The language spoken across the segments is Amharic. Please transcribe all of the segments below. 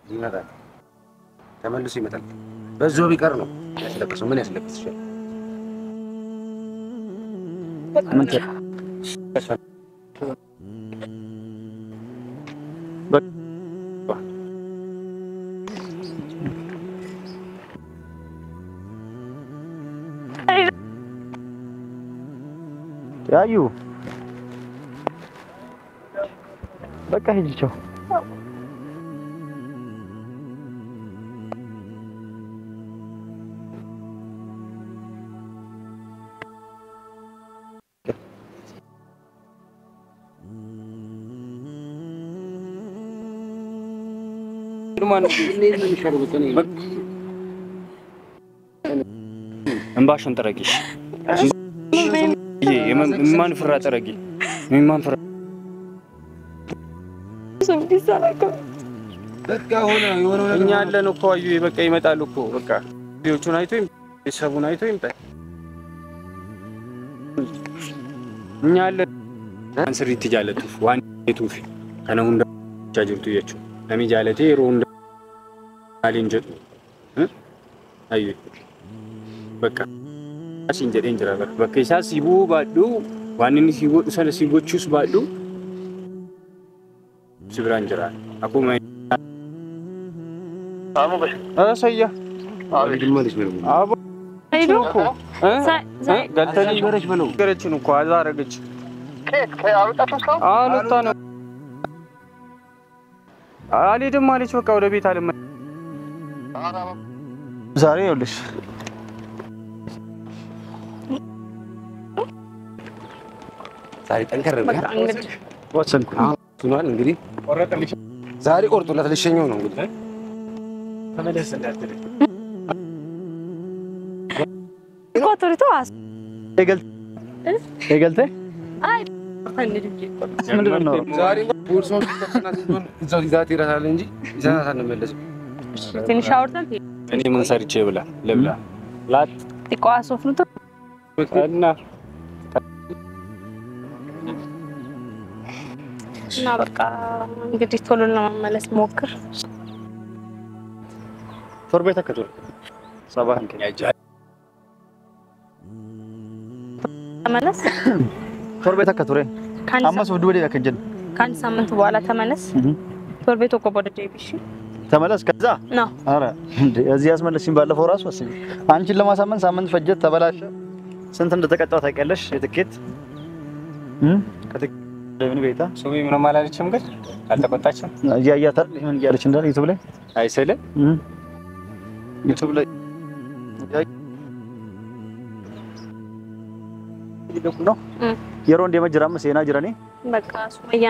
ይመጣል ተመልሶ ይመጣል በዛው ቢቀር ነው ያስለቅሰው ምን ያስለቅስ ይችላል ምን ያዩ በቃ ሂጂቸው እንባሽን ጠረጊሽ ማን ፍራ ጠረጊ ማን ፍራ በቃ ሆነ የሆነ እኛ አለን እኮ አዩ በቃ ይመጣሉ እኮ በቃ ቢዮቹን አይቶ ይሰቡን አይቶ ይምጣ እኛ አለን አንስሪ ትጃለቱ ዋን የቱፊ ከነው እንደ ጃጅብቱ ያቸው ለሚጃለቴ ሮንዳ አሊንጀት አዩ በቃ አሲንጀ ዴንጀራ በቃ ሲቡ ባዱ ዋንኒ ሲቦ ሰለ ሲቦቹስ ባዱ ሲብራንጀራ አቁማ አሙ በሽ አሰያ አልድማልሽ ነው አቡ አይዶኮ ገልተኒ ገረች በለው ገረችን እኮ አዛረገች ከአውጣተው አሉታ ነው አልሄድም አለች በቃ ወደ ቤት አለመ ዛሬ ይኸውልሽ ዛሬ ጠንከር በቃ ወሰንኩ ቱናል እንግዲህ ቆረጠልሽ ዛሬ ቆርጦላት ልሸኘው ነው እንግዲህ ተመለስ እንዳትል ቆርጦሪቶ አስ እገልተ አይ ፈንድልኝ ምንድነው ዛሬ ቦርሳውን ተከናት እንጂ እዛው ይዛት ይራታል እንጂ ይዛት አንመለስም ትንሽ አውርተን እኔ ምን ሰርቼ ብላ ለብላ ላት ይቋሶፍ ነው እና በቃ እንግዲህ ቶሎ ለመመለስ ሞክር ቶርቤ ተከተል ሰባህን ከያጃ ተመለስ ቶርቤ ተከተል አማስ ወድ ወደ ያከጀን ካን ሳምንት በኋላ ተመለስ ቶርቤ ተቆበደ ዴቢሽ ተመለስ ከዛ ነው አረ እንዴ እዚህ ያስመለስኝ ባለፈው ራስ ወስኝ አንቺን ለማሳመን ሳምንት ፈጀት ተበላሽ ስንት እንደተቀጣው ታውቂያለሽ የትኬት ለምን ቤታ ሱቢ ምንም አላለችም ግን አልተቆጣችም ያያታ ምን ያለች እንዳለ ዩቲዩብ ላይ አይሰለ ዩቲዩብ ላይ ይደቁ ነው የሮንዴ መጅራም ሴና ጅራኔ በቃ ሱመያ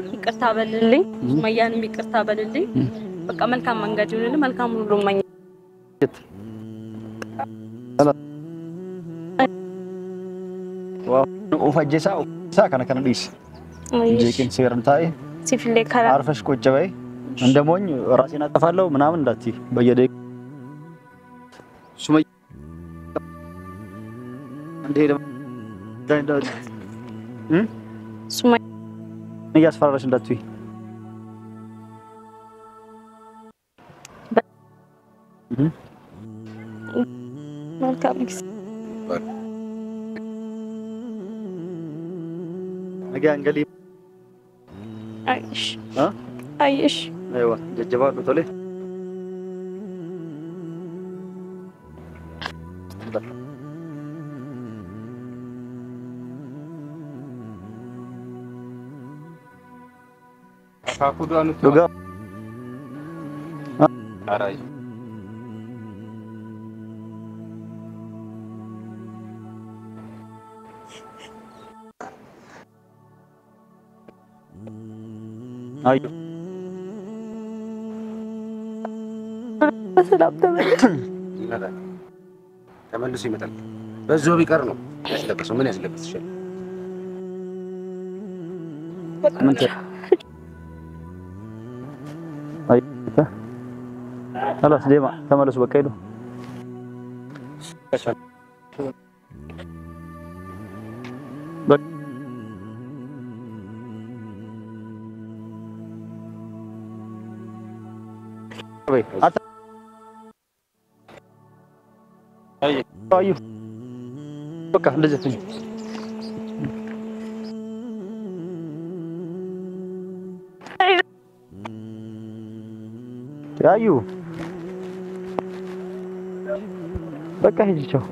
ይቅርታ በልልኝ ሱመያንም ይቅርታ በልልኝ በቃ መልካም መንገድ ይሁንልኝ መልካም ሁሉ ማኝ ወፈጀሳ ሳከነ ከነዲስ ጄኪን ሲርንታይ ሲፍሌ ካራ አርፈሽ ቁጭ በይ እንደሞኝ ራሴን አጠፋለሁ ምናምን እንዳትይ በየደቂቃ ሱመያ እንዴ ሱመያ ያስፈራራሽ እንዳትይ መልካም ነገ አንገሊ አይሽ አይሽ አይዋ ጀጀባ ቶሌ ካኩዳኑ ዱጋ አራይ አዩ በሰላም ተመልሶ ይመጣል በዛው ቢቀር ነው ያስለቅሰው ምን ያስለቅስ ይችላል ምን አይ خلاص ደማ ተመለሱ በቃ ሄዱ በይ አዩ በቃ እንደዚህ ትኝ አዩ በቃ ሂጂ ቻው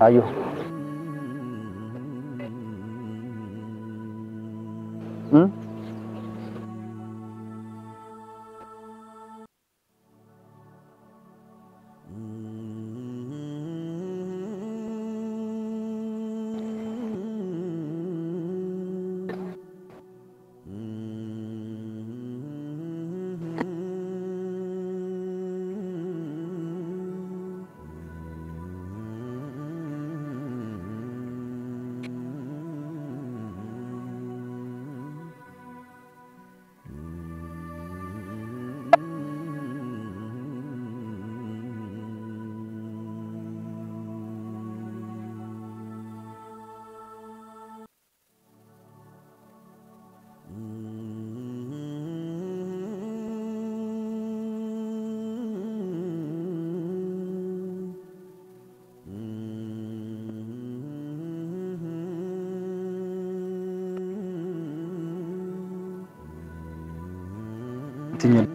ayo Tinggal.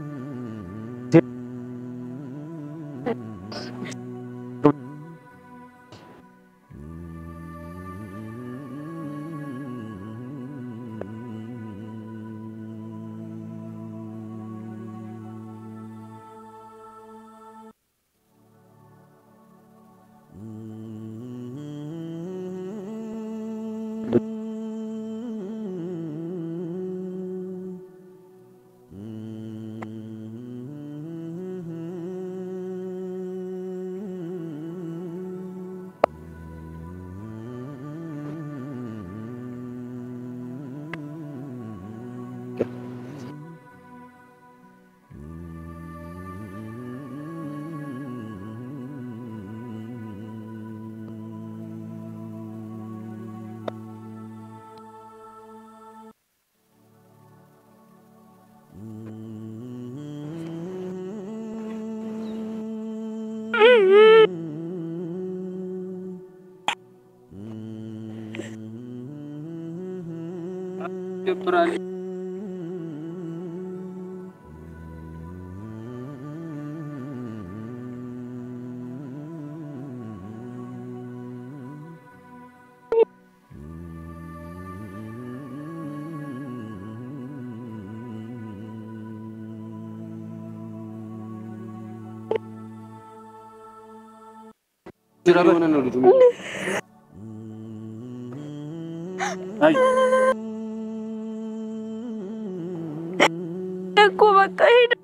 Temporary. Aku bakal hidup.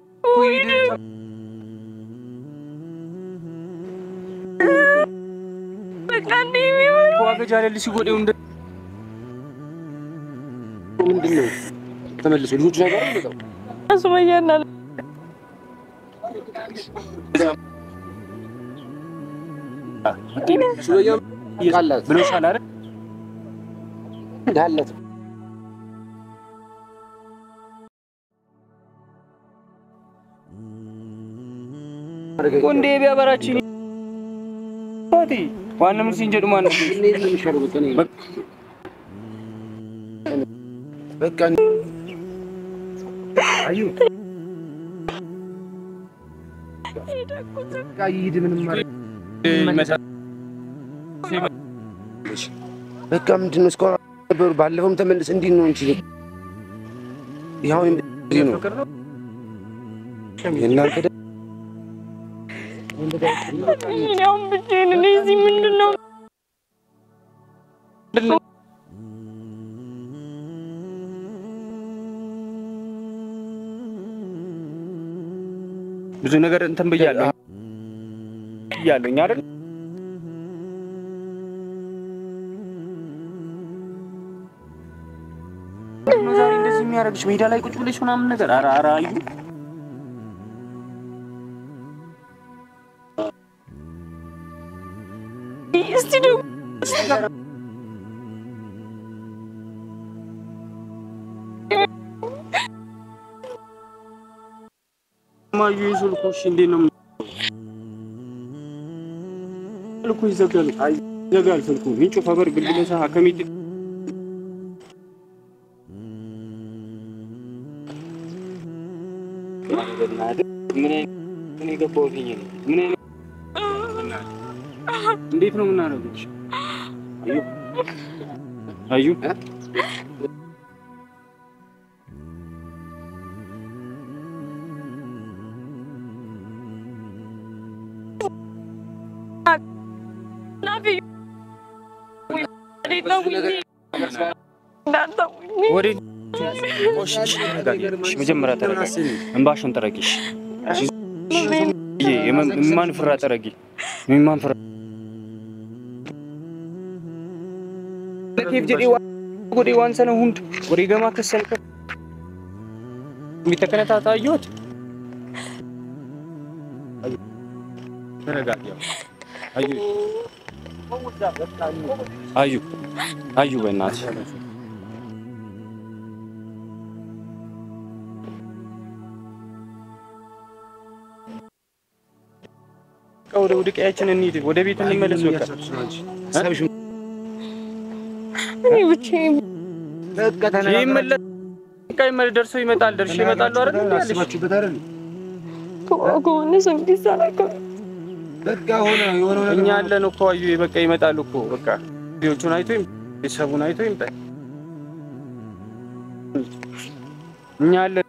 Bakal ini. Aku agak jalan di sini gue diundang. ምንድነው ተመልሶ ልጆች ነገር ነው ሱመያና ሱመያ ይቃላት ብሎሻል አይደል እንዳለት ወንዴ ቢያበራችኝ ፋቲ ዋንም ሲንጀዱ ማን ነው የሚሸርበው በቃ አዩ ቃይድ ምንም ማለት በቃ ምንድነው እስካሁን ነበሩ ባለፈውም ተመልስ እንዴት ነው እንጂ ያው እንዴ ነው የእናንተ ያው ብቻዬን ነኝ እዚህ ምንድነው ብዙ ነገር እንትን ብያለሁ አይደል ነው ዛሬ እንደዚህ የሚያደርግሽ ሜዳ ላይ ቁጭ ብለሽ ምናምን ነገር ኧረ አዩ እስቲ ደግሞ ማዩ ይስልኩሽ እንዴ ነው ልኩ ይዘጋል አይ ይዘጋል ስልኩ ምንጩ ፈበር ግልግለሳ ሀከሚት ምን የገባውልኝ ነው ምን እንዴት ነው የምናደርገው አዩ ወሬ መጀመሪያ ተረጋጊ እንባሽን ተረጋጊ የማን ፍራ ተረጋጊ የማን ፍራ ለከፍ ጀዲ ወዲ ዋንሰነ ሁንድ ወሬ ገማ ከሰልከ ሚተከነታታዩት ተረጋጊ አዩ በእናትህ ወደ ውድቂያችን እንሂድ ወደ ቤት እንመለስ በቃ እኔ ብቻዬን ይመለስ ደርሶ ይመጣል ደርሼ እመጣለሁ አይደል ያለሽበት አይደል ኮኮነ ሰምዲሳላከ በቃ ሆነ እኛ አለን እኮ አዩ በቃ ይመጣሉ እኮ በቃ ቪዲዮቹን አይቶ ቤተሰቡን አይቶ ይምጣ እኛ አለን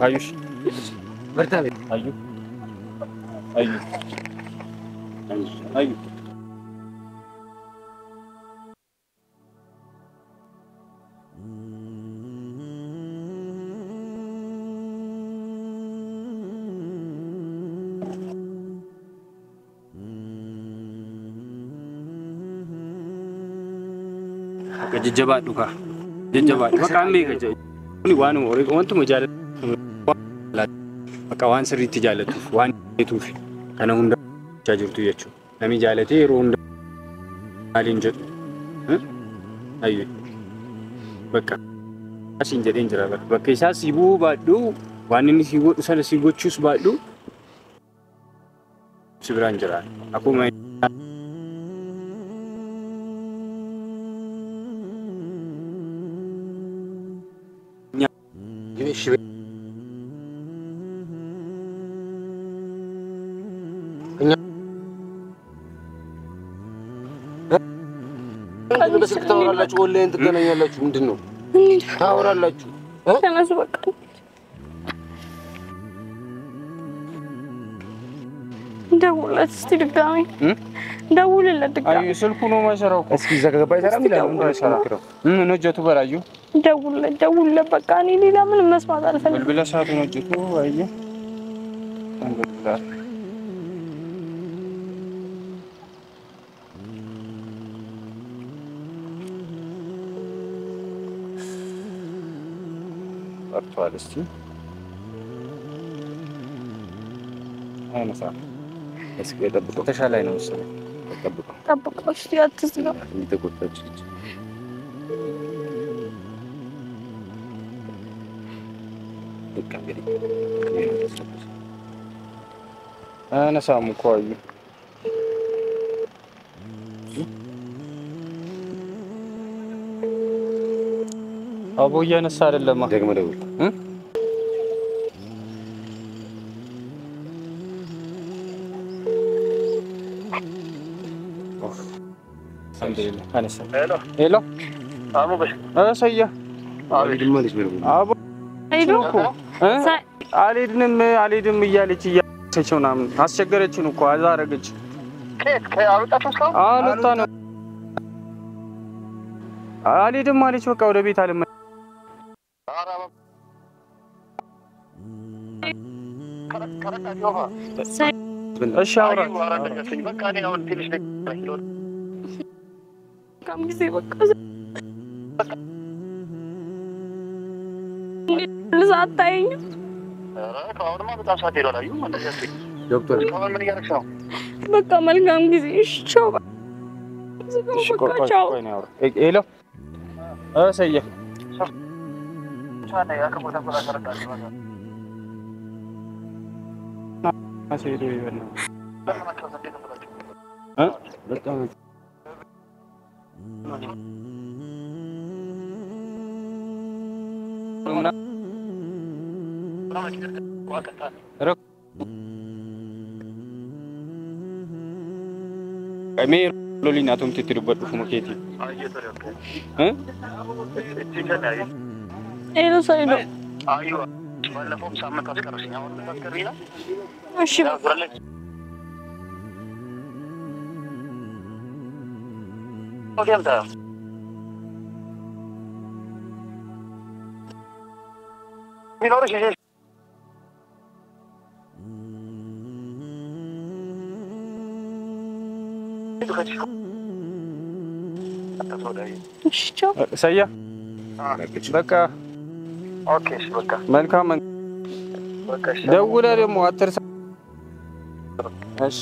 አዩሽ በርታ አዩ jajjaba duka baka ambe gaje ni wani ore wantu mujale baka wan sirri jalatu wan etufi kana hunda jajurtu yechu nami jalate ronda alinje ayi baka asin jeden jira baka isa sibu badu wanini sibu sala sigochus badu sibran jira aku mai እሺ እኛ በስልክ ታወራላችሁ ኦንላይን ትገናኛላችሁ ምንድነው ታወራላችሁ ተነሱ በቃ ደውልለት እስቲ ድጋሚ ደውልለት ድጋሚ አዩ ስልኩ ነው ማይሰራው እስኪ ዘጋባ ይሰራም ይላል እንደሰራው ነጀቱ በራዩ ደውልለት በቃ እኔ ሌላ ምንም መስማት አልፈልግም ብልብላ ሰዓቱ ነጀቱ አዩ እንግዲህ አጥቷል እስቲ አይነሳ እስኪ ተጠብቀው ተሻላይ ነው መሰለኝ ጠብቀው እስቲ አትዝጋ እንድትቆጣች እከብሪ አነሳም እኮ አዩ አቦ እያነሳ አይደለም ደግሞ ደውል ሄሎ ሰያ አልሄድም እያለች እያለችው ምናምን አስቸገረችን እኮ አዛ አደረገች። አልወጣ ነው አልሄድም አለች። በቃ ወደ ቤት አልመ እሺ አውራ ጊዜ በቃ ልሳታኝ ዶክተር በቃ መልካም ጊዜ። እሺ ቻው። ቻው። ሄሎ ሰያ አሴዶ ይበልና በጣም Kami loli na tum titirubad ko makiti. Elo sa ilo. Ayo. Wala po sama tas karasinya wala tas karina. Ashi. Diam dah. Minor sih. ሰያ በቃ ኦኬ እሺ በቃ መልካም በቃ እሺ ደውለህ ደግሞ አትርሳ እሺ